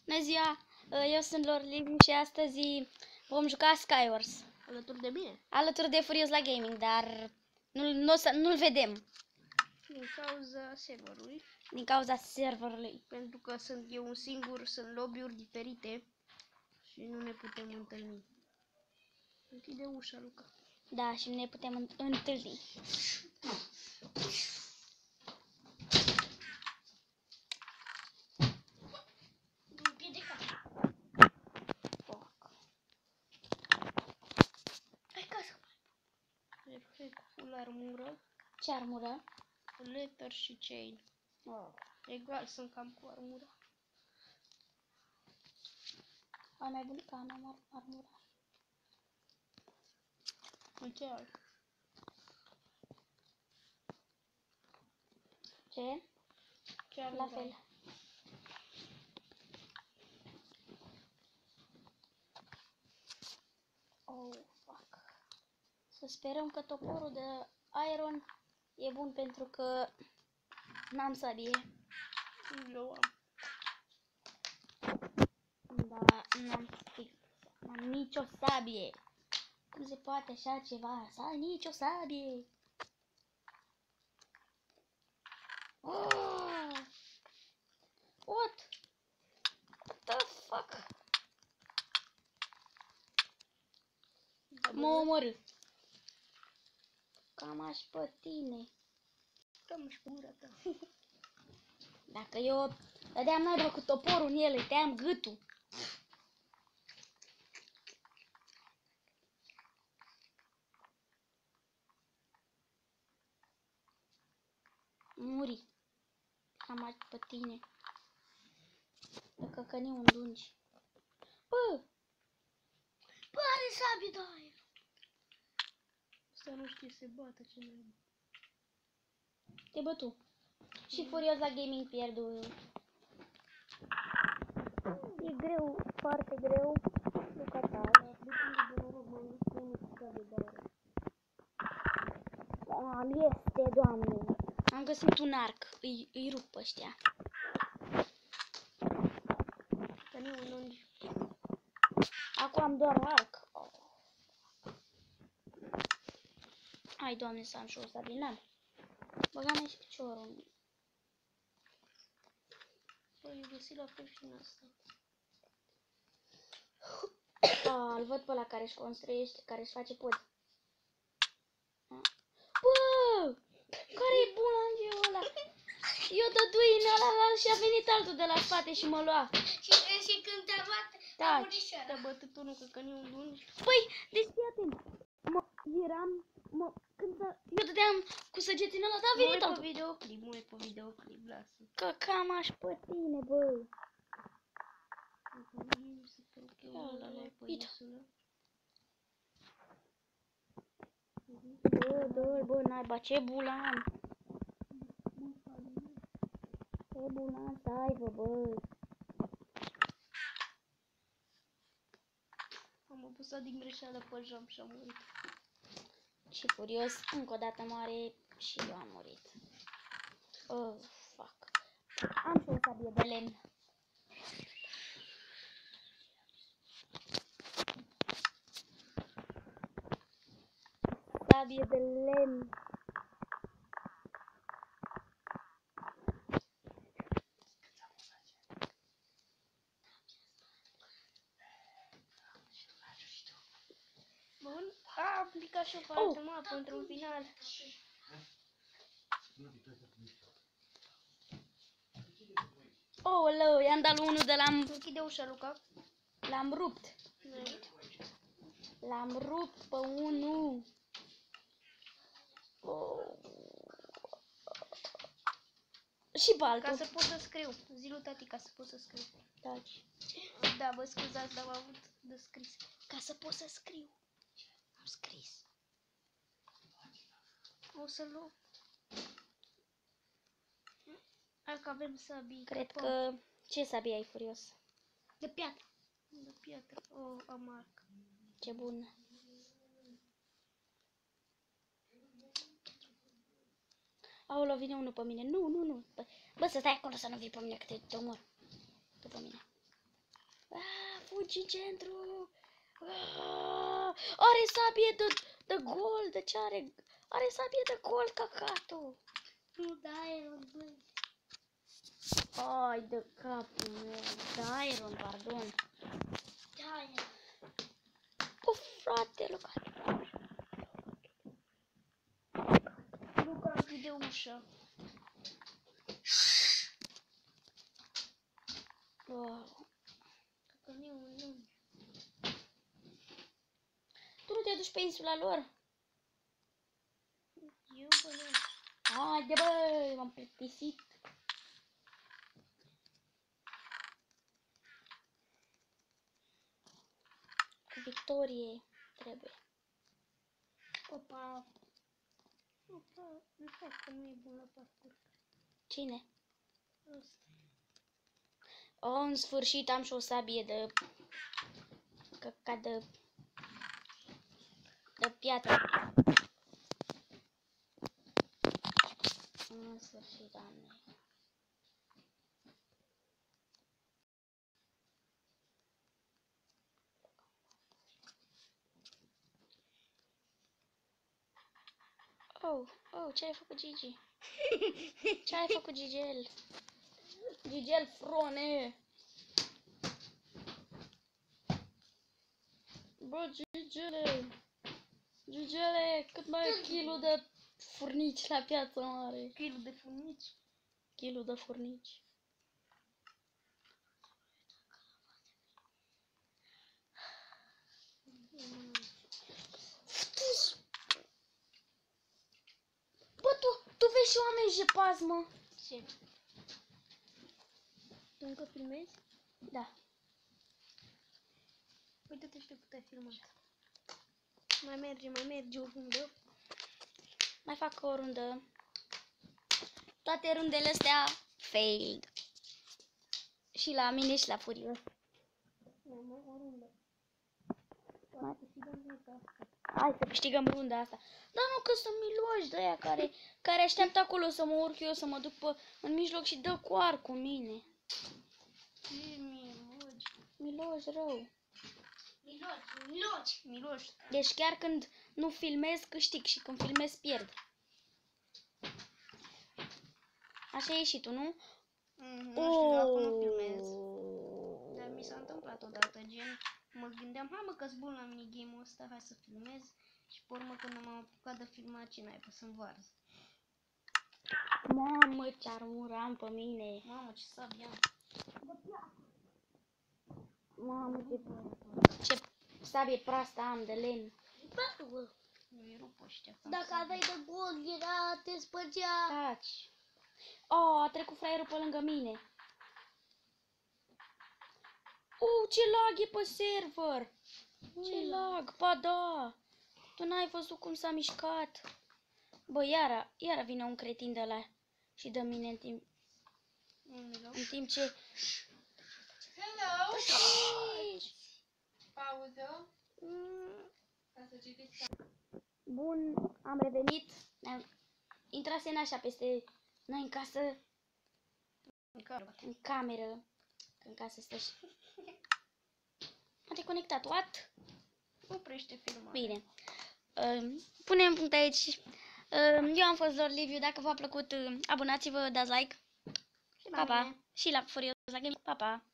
Bună ziua, eu sunt Lorlin și astăzi vom juca Skywars. Alături de mine. Alături de Furios la Gaming, dar nu-l vedem. Din cauza serverului. Din cauza serverului. Pentru că sunt eu un singur, sunt lobby-uri diferite și nu ne putem întâlni. Închide ușa, Luca. Da, și nu ne putem întâlni. Perfect, full armură, Ce armură? letter și chain. Egal, sunt cam cu armura. Ai mai bun ca am armura. Ce ai? Ce? Ce ai? La fel. Oh, fuck. Să sperăm că toporul de iron e bun pentru că n-am sabie. Eu am. Da, n-am nicio sabie. Cum se poate așa ceva? Să ai nicio sabie? Oh! What? What the fuck? Mă omorâ. Cam aș pe tine. Cam și pe gura ta. Dacă eu dădeam naiba cu toporul în el, îi tăiam gâtul. Muri. Cam aș pe tine. De căcăniu îndungi. Bă! Bă, are sabie de aia. Asta nu știe să se bată, ce naiba. Te bătu. Și Furios la Gaming pierdu. E greu, foarte greu. Bucătar. Depinde de noroc, m-am dus cu unul cu sabie de aia. Este, Doamne. Am găsit un arc. Îi rup pe ăștia. Căniu înungi. Acum am doar un arc. Oh. Hai, Doamne, să am și o sabie. N-am. Băga-mi și piciorul. Păi, eu găsit la fel și în asta. Îl văd pe ăla care își construiește, care își face pod. Bă! Care-i bun angeul ăla? Eu dădui în ăla și a venit altul de la spate și mă lua. Și când te-a luat, Da. te-a bătut unul că căniu înungi. Păi, deci fii atent. Eu dădeam cu săgeți în ăla, dar a venit Mui altul. pe videoclip, mui pe videoclip, lasă. Că cam aș pe tine, bă. Bă, naiba, ce bulan. Ce bulan să aibă, bă. Am apăsat din greșeală pe jump și am murit. Și Furios, încă o dată moare și eu am murit. Oh, fuck. Am și o sabie de lemn. Sabie de lemn. Bun, a aplicat și o pe altă mapă într-un final. Oh, lău, i-am dat lui unul de Închide ușa, Luca. l-am rupt. L-am rupt pe unul. Oh. Și pe altul. Ca să pot să scriu. Zi lui tati ca să pot să scriu. Taci. Da, vă scuzați, dar am avut de scris. Ca să pot să scriu. Am scris. O să luăm. Hai că avem sabii. Cred că... Ce sabie ai, Furios? De piatră. De piatră. O, am arc. Ce bun. Aolo, vine unul pe mine. Nu. Bă, să stai acolo să nu vii pe mine, că te omor. După mine. fugi centru. Are sabie de gol, de ce are? Are sabie de gol, cacatul. Nu, da, Iron, băi. Ai de capul meu. Da, Iron, pardon. Da, Iron. O, frate, Luca. Luca, închide ușa. Oh. Că nu e un nume. Tu nu te duci pe insula lor? Eu, bă, nu. Haide, bă, m-am plictisit. Victorie trebuie. Opa. Opa, nu fac că nu e bun la parcurs. Cine? Ăsta. În sfârșit am și o sabie de... ca de piatră. În sfârșit, Doamne. Oh, ce ai făcut, Gigi? Ce ai făcut, Gigel? Gigel Frone! Bă, Gigele, cât mai e kilul de furnici la Piața Mare? Kilul de furnici. Kilul de furnici. Bă, tu vezi și oameni jepați, mă? Ce? Tu încă filmezi? Da. Uite-te și pe cât ai filmat. Mai merge o rundă. Mai fac o rundă. Toate rundele astea failed. Și la mine și la Furios. Mai o rundă. Mai- Câștigăm runda asta. Hai să câștigăm runda asta. Dar nu că sunt miloși de aia care așteaptă acolo să mă urc eu, să mă duc în mijloc și dă cu arc cu mine. Ce miloși. Miloși rău. Miloși. Deci chiar când nu filmez, câștig și când filmez, pierd. Așa e și tu, nu? Nu știu dacă nu filmez. Dar mi s-a întâmplat odată, gen, mă gândeam, hai mă că-s bun la minigame-ul ăsta, hai să filmez. Și pe urmă când m-am apucat de filmat, ce naiba, să-mi varză. Mamă, ce armuram pe mine. Mamă, ce sabie am. Mamă, ce sabie proastă am de lemn. Nu-i rup ăștia. Dacă aveai de gol, era, te spărgea. Taci. Oh, a trecut fraierul pe lângă mine. Ce lag e pe server. Ce lag, ba da. Tu n-ai văzut cum s-a mișcat. Bă, iara vine un cretin de la și dă mine în timp ce... Hello! Pauză. Ca să citiți. Bun, am revenit. Intrasem așa peste noi în casă, în cameră. Că în casă stă și... Am deconectat. What? Oprește filmarea. Bine. Punem punct aici. Eu am fost Lord Liviu. Dacă v-a plăcut, abonați-vă, dați like. Pa, pa. Și la Furios la Gaming. Pa, pa.